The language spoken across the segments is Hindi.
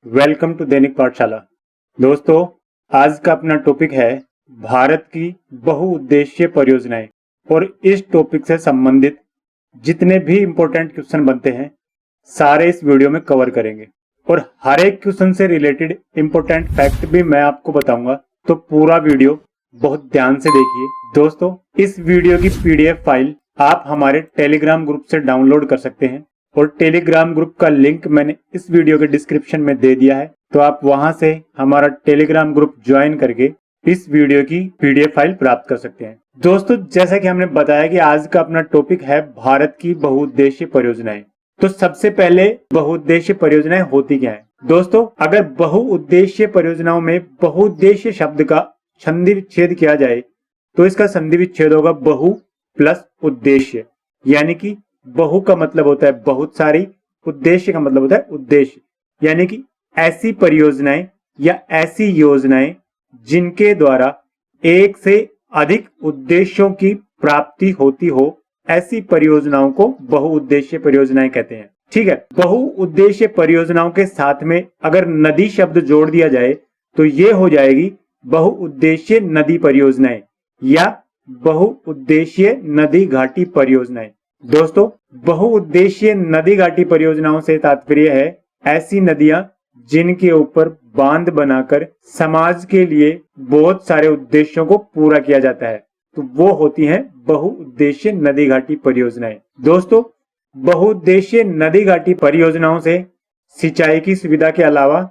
वेलकम टू दैनिक पाठशाला। दोस्तों, आज का अपना टॉपिक है भारत की बहुउद्देशीय परियोजनाएं और इस टॉपिक से संबंधित जितने भी इंपॉर्टेंट क्वेश्चन बनते हैं सारे इस वीडियो में कवर करेंगे और हर एक क्वेश्चन से रिलेटेड इंपॉर्टेंट फैक्ट भी मैं आपको बताऊंगा, तो पूरा वीडियो बहुत ध्यान से देखिए। दोस्तों, इस वीडियो की पीडीएफ फाइल आप हमारे टेलीग्राम ग्रुप से डाउनलोड कर सकते हैं और टेलीग्राम ग्रुप का लिंक मैंने इस वीडियो के डिस्क्रिप्शन में दे दिया है, तो आप वहां से हमारा टेलीग्राम ग्रुप ज्वाइन करके इस वीडियो की पीडीएफ फाइल प्राप्त कर सकते हैं। दोस्तों, जैसा कि हमने बताया कि आज का अपना टॉपिक है भारत की बहुउद्देशीय परियोजनाएं। तो सबसे पहले बहुउद्देशीय परियोजनाएं होती क्या है? दोस्तों, अगर बहुउद्देशीय परियोजनाओं में बहुउद्देशीय शब्द का संधि विच्छेद किया जाए तो इसका संधि विच्छेद होगा बहु प्लस उद्देश्य। यानी कि बहु का मतलब होता है बहुत सारी, उद्देश्य का मतलब होता है उद्देश्य। यानी कि ऐसी परियोजनाएं या ऐसी योजनाएं जिनके द्वारा एक से अधिक उद्देश्यों की प्राप्ति होती हो, ऐसी परियोजनाओं को बहुउद्देशीय परियोजनाएं कहते हैं। ठीक है, बहुउद्देशीय परियोजनाओं के साथ में अगर नदी शब्द जोड़ दिया जाए तो ये हो जाएगी बहुउद्देशीय नदी परियोजनाएं या बहुउद्देशीय नदी घाटी परियोजनाएं। दोस्तों, बहुउद्देशीय नदी घाटी परियोजनाओं से तात्पर्य है ऐसी नदियां जिनके ऊपर बांध बनाकर समाज के लिए बहुत सारे उद्देश्यों को पूरा किया जाता है, तो वो होती हैं बहुउद्देशीय नदी घाटी परियोजनाएं। दोस्तों, बहुउद्देशीय नदी घाटी परियोजनाओं से सिंचाई की सुविधा के अलावा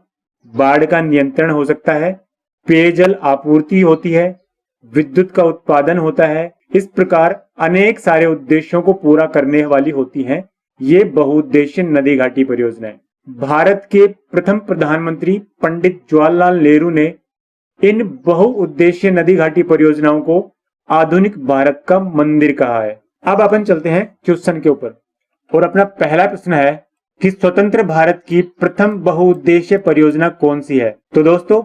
बाढ़ का नियंत्रण हो सकता है, पेयजल आपूर्ति होती है, विद्युत का उत्पादन होता है। इस प्रकार अनेक सारे उद्देश्यों को पूरा करने वाली होती हैं ये बहुउद्देशीय नदी घाटी परियोजनाएं। भारत के प्रथम प्रधानमंत्री पंडित जवाहरलाल नेहरू ने इन बहुउद्देशीय नदी घाटी परियोजनाओं को आधुनिक भारत का मंदिर कहा है। अब अपन चलते हैं क्वेश्चन के ऊपर और अपना पहला प्रश्न है कि स्वतंत्र भारत की प्रथम बहुउद्देशीय परियोजना कौन सी है? तो दोस्तों,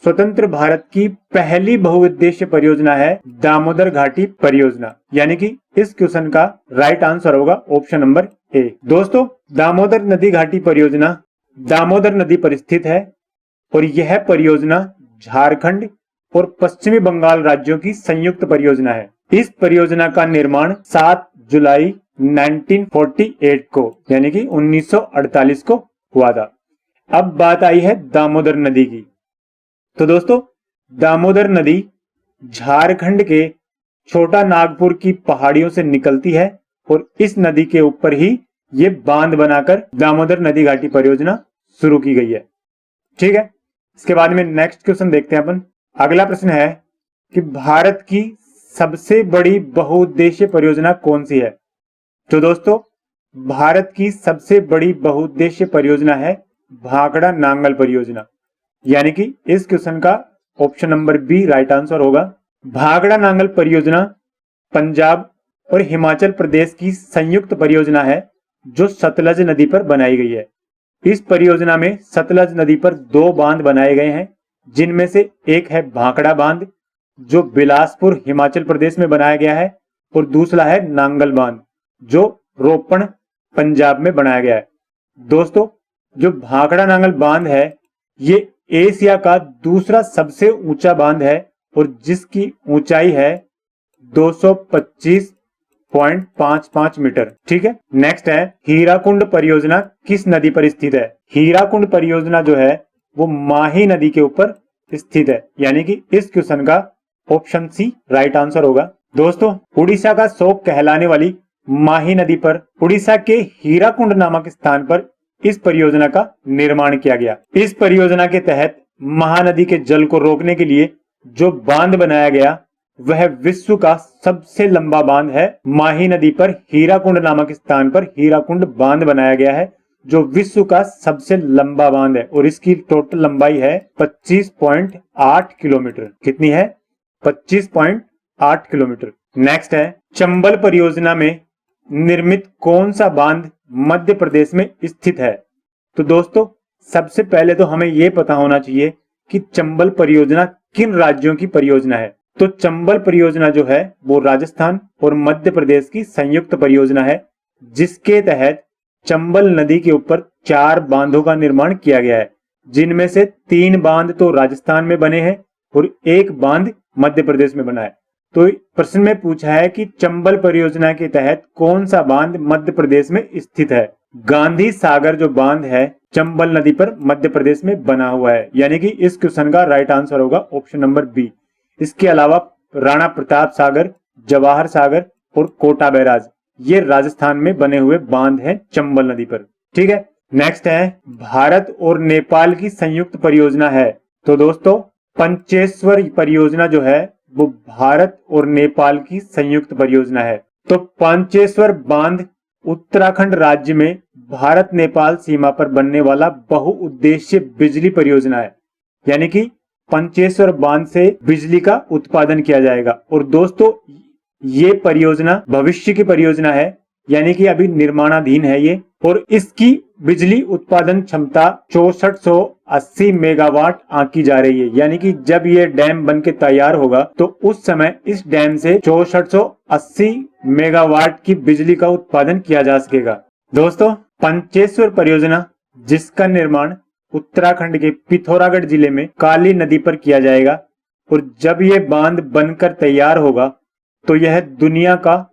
स्वतंत्र भारत की पहली बहुउद्देशीय परियोजना है दामोदर घाटी परियोजना। यानी कि इस क्वेश्चन का राइट आंसर होगा ऑप्शन नंबर ए। दोस्तों, दामोदर नदी घाटी परियोजना दामोदर नदी पर स्थित है और यह परियोजना झारखंड और पश्चिमी बंगाल राज्यों की संयुक्त परियोजना है। इस परियोजना का निर्माण 7 जुलाई 1948 को यानी कि 1948 को हुआ था। अब बात आई है दामोदर नदी की। तो दोस्तों, दामोदर नदी झारखंड के छोटा नागपुर की पहाड़ियों से निकलती है और इस नदी के ऊपर ही ये बांध बनाकर दामोदर नदी घाटी परियोजना शुरू की गई है। ठीक है, इसके बाद में नेक्स्ट क्वेश्चन देखते हैं अपन। अगला प्रश्न है कि भारत की सबसे बड़ी बहुउद्देशीय परियोजना कौन सी है? तो दोस्तों, भारत की सबसे बड़ी बहुउद्देशीय परियोजना है भाखड़ा नांगल परियोजना। यानी कि इस क्वेश्चन का option number B right answer होगा। भाखड़ा नांगल परियोजना पंजाब और हिमाचल प्रदेश की संयुक्त परियोजना है जो सतलज नदी पर बनाई गई है। इस परियोजना में सतलज नदी पर 2 बांध बनाए गए हैं, जिनमें से एक है भाखड़ा बांध जो बिलासपुर हिमाचल प्रदेश में बनाया गया है और दूसरा है नांगल बांध जो रोपण पंजाब में बनाया गया है। दोस्तों, जो भाखड़ा नांगल बांध है ये एशिया का दूसरा सबसे ऊंचा बांध है और जिसकी ऊंचाई है 225.55 मीटर। ठीक है, नेक्स्ट है हीराकुंड परियोजना किस नदी पर स्थित है? हीराकुंड परियोजना जो है वो माही नदी के ऊपर स्थित है। यानी कि इस क्वेश्चन का ऑप्शन सी राइट आंसर होगा। दोस्तों, उड़ीसा का शोक कहलाने वाली माही नदी पर उड़ीसा के हीराकुंड नामक स्थान पर इस परियोजना का निर्माण किया गया। इस परियोजना के तहत महानदी के जल को रोकने के लिए जो बांध बनाया गया वह विश्व का सबसे लंबा बांध है। माही नदी पर हीराकुंड नामक स्थान पर हीराकुंड बांध बनाया गया है जो विश्व का सबसे लंबा बांध है और इसकी टोटल लंबाई है 25.8 किलोमीटर। कितनी है? 25.8 किलोमीटर। नेक्स्ट है चंबल परियोजना में निर्मित कौन सा बांध मध्य प्रदेश में स्थित है? तो दोस्तों, सबसे पहले तो हमें यह पता होना चाहिए कि चंबल परियोजना किन राज्यों की परियोजना है। तो चंबल परियोजना जो है वो राजस्थान और मध्य प्रदेश की संयुक्त परियोजना है जिसके तहत चंबल नदी के ऊपर 4 बांधों का निर्माण किया गया है। जिनमें से 3 बांध तो राजस्थान में बने हैं और 1 बांध मध्य प्रदेश में बना है। तो प्रश्न में पूछा है कि चंबल परियोजना के तहत कौन सा बांध मध्य प्रदेश में स्थित है। गांधी सागर जो बांध है चंबल नदी पर मध्य प्रदेश में बना हुआ है, यानी कि इस क्वेश्चन का राइट आंसर होगा ऑप्शन नंबर बी। इसके अलावा राणा प्रताप सागर, जवाहर सागर और कोटा बैराज ये राजस्थान में बने हुए बांध हैं चंबल नदी पर। ठीक है, नेक्स्ट है भारत और नेपाल की संयुक्त परियोजना है। तो दोस्तों पंचेश्वर परियोजना जो है वो भारत और नेपाल की संयुक्त परियोजना है। तो पंचेश्वर बांध उत्तराखंड राज्य में भारत नेपाल सीमा पर बनने वाला बहुउद्देश्य बिजली परियोजना है, यानी कि पंचेश्वर बांध से बिजली का उत्पादन किया जाएगा। और दोस्तों ये परियोजना भविष्य की परियोजना है, यानी कि अभी निर्माणाधीन है ये, और इसकी बिजली उत्पादन क्षमता 6480 मेगावाट आंकी जा रही है। यानी कि जब ये डैम बनके तैयार होगा तो उस समय इस डैम से 6480 मेगावाट की बिजली का उत्पादन किया जा सकेगा। दोस्तों पंचेश्वर परियोजना जिसका निर्माण उत्तराखंड के पिथौरागढ़ जिले में काली नदी पर किया जाएगा, और जब ये बांध बनकर तैयार होगा तो यह दुनिया का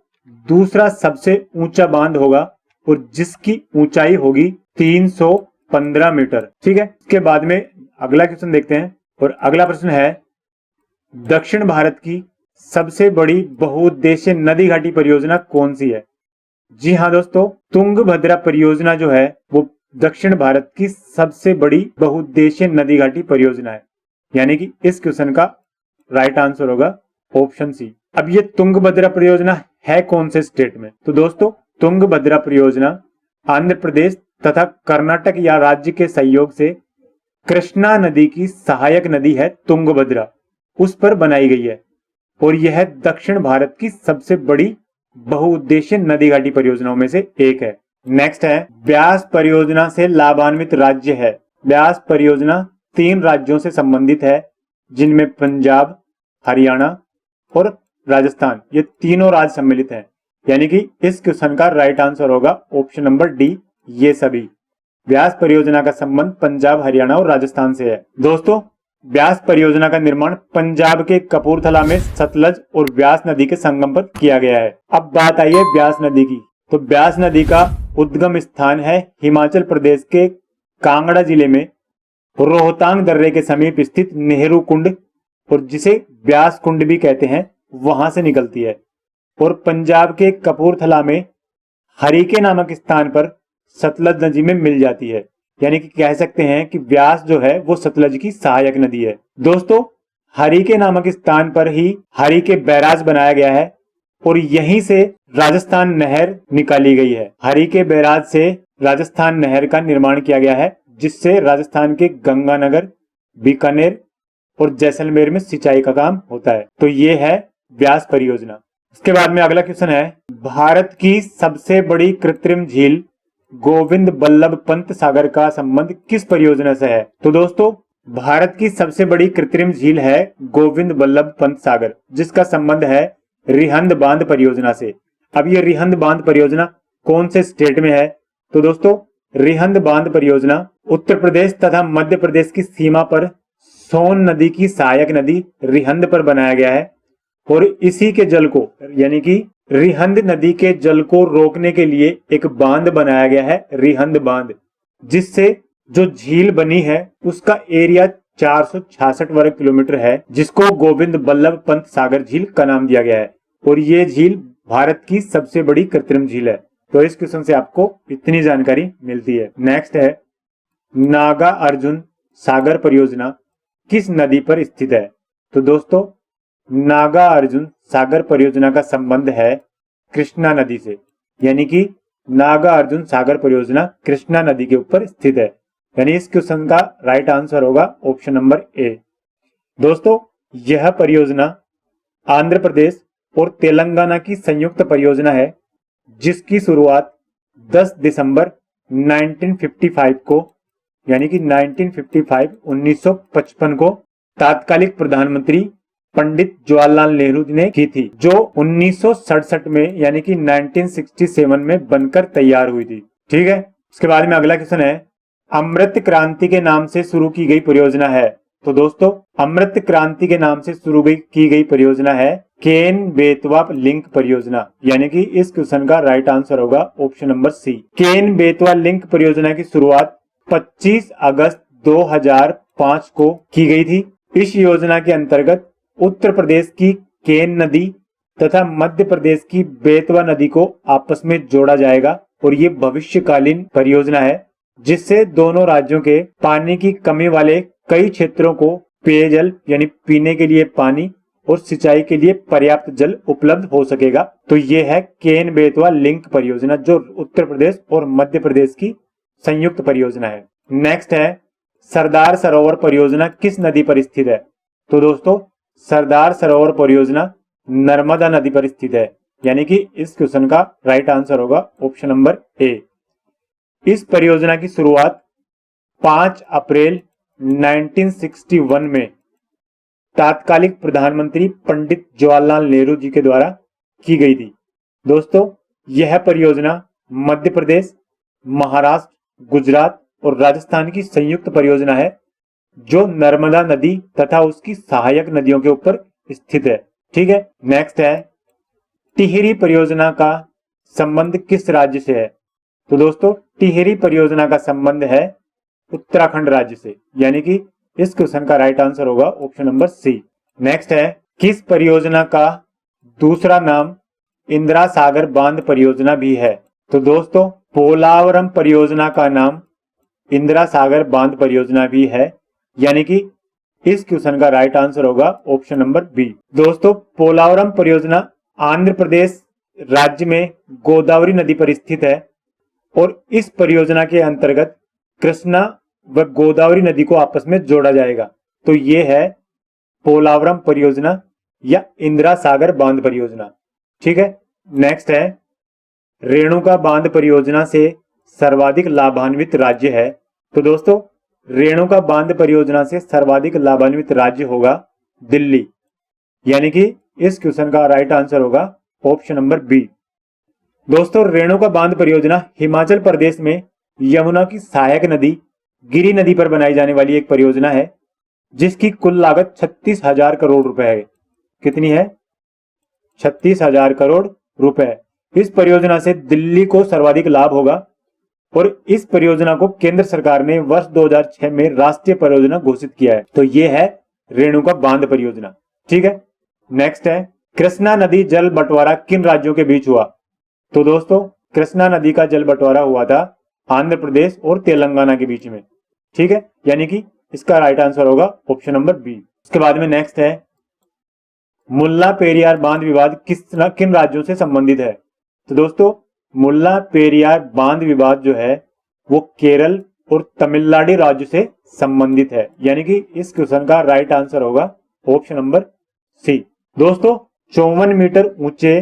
दूसरा सबसे ऊंचा बांध होगा और जिसकी ऊंचाई होगी 315 मीटर। ठीक है, इसके बाद में अगला क्वेश्चन देखते हैं, और अगला प्रश्न है दक्षिण भारत की सबसे बड़ी बहुउद्देश्य नदी घाटी परियोजना कौन सी है। जी हाँ दोस्तों, तुंगभद्रा परियोजना जो है वो दक्षिण भारत की सबसे बड़ी बहुउद्देश्य नदी घाटी परियोजना है, यानी कि इस क्वेश्चन का राइट आंसर होगा ऑप्शन सी। अब ये तुंगभद्रा परियोजना है कौन से स्टेट में। तो दोस्तों तुंगभद्रा परियोजना आंध्र प्रदेश तथा कर्नाटक या राज्य के सहयोग से कृष्णा नदी की सहायक नदी है तुंगभद्रा, उस पर बनाई गई है, और यह दक्षिण भारत की सबसे बड़ी बहुउद्देश्य नदी घाटी परियोजनाओं में से एक है। नेक्स्ट है ब्यास परियोजना से लाभान्वित राज्य है। ब्यास परियोजना 3 राज्यों से संबंधित है, जिनमें पंजाब, हरियाणा और राजस्थान, ये तीनों राज्य सम्मिलित हैं, यानी कि इस क्वेश्चन का राइट आंसर होगा ऑप्शन नंबर डी, ये सभी। ब्यास परियोजना का संबंध पंजाब, हरियाणा और राजस्थान से है। दोस्तों ब्यास परियोजना का निर्माण पंजाब के कपूरथला में सतलज और ब्यास नदी के संगम पर किया गया है। अब बात आई है ब्यास नदी की। तो ब्यास नदी का उद्गम स्थान है हिमाचल प्रदेश के कांगड़ा जिले में रोहतांग दर्रे के समीप स्थित नेहरू कुंड, और जिसे ब्यास कुंड भी कहते हैं, वहां से निकलती है। और पंजाब के कपूरथला में हरीके नामक स्थान पर सतलज नदी में मिल जाती है, यानी कि कह सकते हैं कि ब्यास जो है वो सतलज की सहायक नदी है। दोस्तों हरीके नामक स्थान पर ही हरीके बैराज बनाया गया है, और यहीं से राजस्थान नहर निकाली गई है। हरीके बैराज से राजस्थान नहर का निर्माण किया गया है, जिससे राजस्थान के गंगानगर, बीकानेर और जैसलमेर में सिंचाई का काम होता है। तो ये है ब्यास परियोजना। इसके बाद में अगला क्वेश्चन है भारत की सबसे बड़ी कृत्रिम झील गोविंद बल्लभ पंत सागर का संबंध किस परियोजना से है। तो दोस्तों भारत की सबसे बड़ी कृत्रिम झील है गोविंद बल्लभ पंत सागर, जिसका संबंध है रिहंद बांध परियोजना से। अब ये रिहंद बांध परियोजना कौन से स्टेट में है। तो दोस्तों रिहंद बांध परियोजना उत्तर प्रदेश तथा मध्य प्रदेश की सीमा पर सोन नदी की सहायक नदी रिहंद पर बनाया गया है, और इसी के जल को, यानी कि रिहंद नदी के जल को रोकने के लिए एक बांध बनाया गया है रिहंद बांध, जिससे जो झील बनी है उसका एरिया 466 वर्ग किलोमीटर है, जिसको गोविंद बल्लभ पंत सागर झील का नाम दिया गया है, और ये झील भारत की सबसे बड़ी कृत्रिम झील है। तो इस क्वेश्चन से आपको इतनी जानकारी मिलती है। नेक्स्ट है नागा अर्जुन सागर परियोजना किस नदी पर स्थित है। तो दोस्तों नागा अर्जुन सागर परियोजना का संबंध है कृष्णा नदी से, यानी कि नागा अर्जुन सागर परियोजना कृष्णा नदी के ऊपर स्थित है, यानी इस क्वेश्चन का राइट आंसर होगा ऑप्शन नंबर ए। दोस्तों यह परियोजना आंध्र प्रदेश और तेलंगाना की संयुक्त परियोजना है, जिसकी शुरुआत 10 दिसंबर 1955 को, यानी कि 1955 को तात्कालिक प्रधानमंत्री पंडित जवाहरलाल नेहरू ने की थी, जो 1967 में यानी कि 1967 में बनकर तैयार हुई थी। ठीक है, उसके बाद में अगला क्वेश्चन है अमृत क्रांति के नाम से शुरू की गई परियोजना है? तो दोस्तों अमृत क्रांति के नाम से शुरू की गई परियोजना है केन बेतवा लिंक परियोजना, यानी कि इस क्वेश्चन का राइट आंसर होगा option number C. Ken Betwa link परियोजना की शुरुआत 25 अगस्त 2005 को की गई थी। इस योजना के अंतर्गत उत्तर प्रदेश की केन नदी तथा मध्य प्रदेश की बेतवा नदी को आपस में जोड़ा जाएगा और ये भविष्यकालीन परियोजना है जिससे दोनों राज्यों के पानी की कमी वाले कई क्षेत्रों को पेयजल यानी पीने के लिए पानी और सिंचाई के लिए पर्याप्त जल उपलब्ध हो सकेगा। तो ये है केन बेतवा लिंक परियोजना जो उत्तर प्रदेश और मध्य प्रदेश की संयुक्त परियोजना है। नेक्स्ट है सरदार सरोवर परियोजना किस नदी पर स्थित है? तो दोस्तों सरदार सरोवर परियोजना नर्मदा नदी पर स्थित है, यानी कि इस क्वेश्चन का राइट आंसर होगा ऑप्शन नंबर ए। इस परियोजना की शुरुआत 5 अप्रैल 1961 में तात्कालिक प्रधानमंत्री पंडित जवाहरलाल नेहरू जी के द्वारा की गई थी। दोस्तों यह परियोजना मध्य प्रदेश, महाराष्ट्र, गुजरात और राजस्थान की संयुक्त परियोजना है जो नर्मदा नदी तथा उसकी सहायक नदियों के ऊपर स्थित है। ठीक है, नेक्स्ट है टिहरी परियोजना का संबंध किस राज्य से है? तो दोस्तों टिहरी परियोजना का संबंध है उत्तराखंड राज्य से, यानी कि इस क्वेश्चन का राइट आंसर होगा ऑप्शन नंबर सी। नेक्स्ट है किस परियोजना का दूसरा नाम इंदिरा सागर बांध परियोजना भी है? तो दोस्तों पोलावरम परियोजना का नाम इंदिरा सागर बांध परियोजना भी है, यानी कि इस क्वेश्चन का राइट आंसर होगा ऑप्शन नंबर बी। दोस्तों पोलावरम परियोजना आंध्र प्रदेश राज्य में गोदावरी नदी पर स्थित है और इस परियोजना के अंतर्गत कृष्णा व गोदावरी नदी को आपस में जोड़ा जाएगा। तो ये है पोलावरम परियोजना या इंदिरा सागर बांध परियोजना। ठीक है, नेक्स्ट है रेणुका बांध परियोजना से सर्वाधिक लाभान्वित राज्य है? तो दोस्तों रेणुका बांध परियोजना से सर्वाधिक लाभान्वित राज्य होगा दिल्ली, यानी कि इस क्वेश्चन का राइट आंसर होगा ऑप्शन नंबर बी। दोस्तों रेणुका बांध परियोजना हिमाचल प्रदेश में यमुना की सहायक नदी गिरी नदी पर बनाई जाने वाली एक परियोजना है जिसकी कुल लागत 36,000 करोड़ रुपए है। कितनी है? 36,000 करोड़ रुपए। इस परियोजना से दिल्ली को सर्वाधिक लाभ होगा और इस परियोजना को केंद्र सरकार ने वर्ष 2006 में राष्ट्रीय परियोजना घोषित किया है। तो ये है रेणुका बांध परियोजना। ठीक है, नेक्स्ट है कृष्णा नदी जल बंटवारा किन राज्यों के बीच हुआ? तो दोस्तों कृष्णा नदी का जल बंटवारा हुआ था आंध्र प्रदेश और तेलंगाना के बीच में। ठीक है, यानी कि इसका राइट आंसर होगा ऑप्शन नंबर बी। उसके बाद में नेक्स्ट है मुल्ला पेरियार बांध विवाद किन राज्यों से संबंधित है? तो दोस्तों मुल्ला पेरियार बांध विवाद जो है वो केरल और तमिलनाडु राज्य से संबंधित है, यानी कि इस क्वेश्चन का राइट आंसर होगा ऑप्शन नंबर सी। दोस्तों 54 मीटर ऊंचे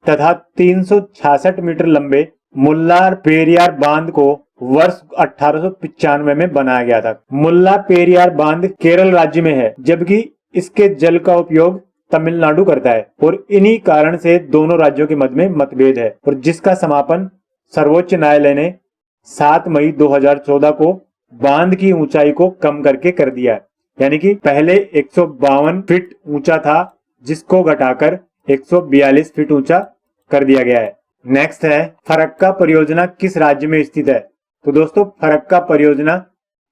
तथा 366 मीटर लंबे मुल्ला पेरियार बांध को वर्ष 1895 में बनाया गया था। मुल्ला पेरियार बांध केरल राज्य में है जबकि इसके जल का उपयोग तमिलनाडु करता है और इन्हीं कारण से दोनों राज्यों के मध्य में मतभेद है और जिसका समापन सर्वोच्च न्यायालय ने 7 मई 2014 को बांध की ऊंचाई को कम करके कर दिया है, यानी कि पहले 152 फीट ऊंचा था जिसको घटाकर 142 फीट ऊंचा कर दिया गया है। नेक्स्ट है फरक्का परियोजना किस राज्य में स्थित है? तो दोस्तों फरक्का परियोजना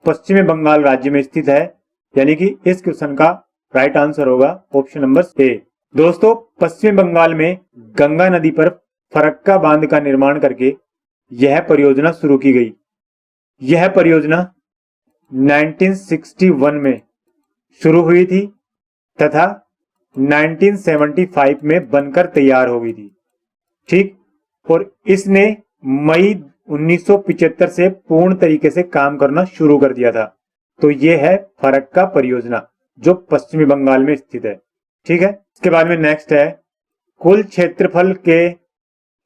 पश्चिमी बंगाल राज्य में स्थित है, यानी कि इस क्वेश्चन का राइट आंसर होगा ऑप्शन नंबर ए। दोस्तों पश्चिम बंगाल में गंगा नदी पर फरक्का बांध का निर्माण करके यह परियोजना शुरू की गई। यह परियोजना 1961 में शुरू हुई थी तथा 1975 में बनकर तैयार हो गई थी। ठीक, और इसने मई 1975 से पूर्ण तरीके से काम करना शुरू कर दिया था। तो यह है फरक्का परियोजना जो पश्चिमी बंगाल में स्थित है। ठीक है, इसके बाद में नेक्स्ट है कुल क्षेत्रफल के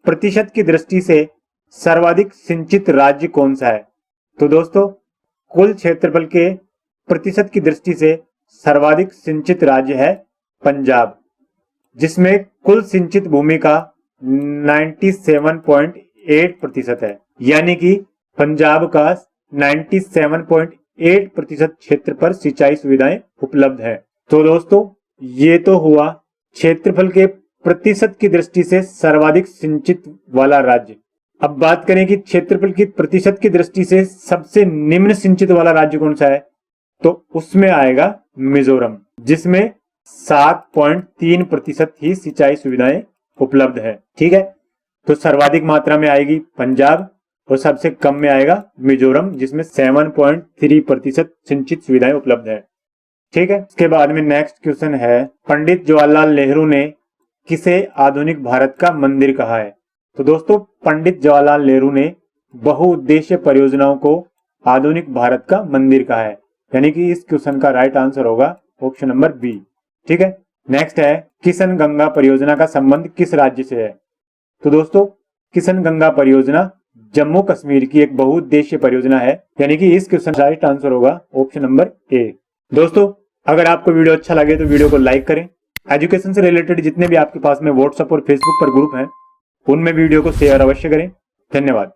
प्रतिशत की दृष्टि से सर्वाधिक सिंचित राज्य कौन सा है? तो दोस्तों कुल क्षेत्रफल के प्रतिशत की दृष्टि से सर्वाधिक सिंचित राज्य है पंजाब, जिसमें कुल सिंचित भूमि का 97.8% है, यानी कि पंजाब का 97.8% क्षेत्र पर सिंचाई सुविधाएं उपलब्ध है। तो दोस्तों ये तो हुआ क्षेत्रफल के प्रतिशत की दृष्टि से सर्वाधिक सिंचित वाला राज्य। अब बात करें कि क्षेत्रफल की प्रतिशत की दृष्टि से सबसे निम्न सिंचित वाला राज्य कौन सा है, तो उसमें आएगा मिजोरम, जिसमें 7.3% ही सिंचाई सुविधाएं उपलब्ध है। ठीक है, तो सर्वाधिक मात्रा में आएगी पंजाब और सबसे कम में आएगा मिजोरम, जिसमें 7.3% सिंचित सुविधाएं उपलब्ध है। ठीक है, इसके बाद में नेक्स्ट क्वेश्चन है, पंडित जवाहरलाल नेहरू ने किसे आधुनिक भारत का मंदिर कहा है। तो दोस्तों पंडित जवाहरलाल नेहरू ने बहुउद्देश्य परियोजनाओं को आधुनिक भारत का मंदिर कहा है, यानी कि इस क्वेश्चन का राइट आंसर होगा ऑप्शन नंबर बी। ठीक है, नेक्स्ट है, किशन गंगा परियोजना का संबंध किस राज्य से है। तो दोस्तों किशन गंगा परियोजना जम्मू कश्मीर की एक बहुउद्देश्य परियोजना है, यानी कि इस क्वेश्चन का राइट आंसर होगा ऑप्शन नंबर ए। दोस्तों अगर आपको वीडियो अच्छा लगे तो वीडियो को लाइक करें। एजुकेशन से रिलेटेड जितने भी आपके पास में व्हाट्सएप और फेसबुक पर ग्रुप हैं उनमें वीडियो को शेयर अवश्य करें। धन्यवाद।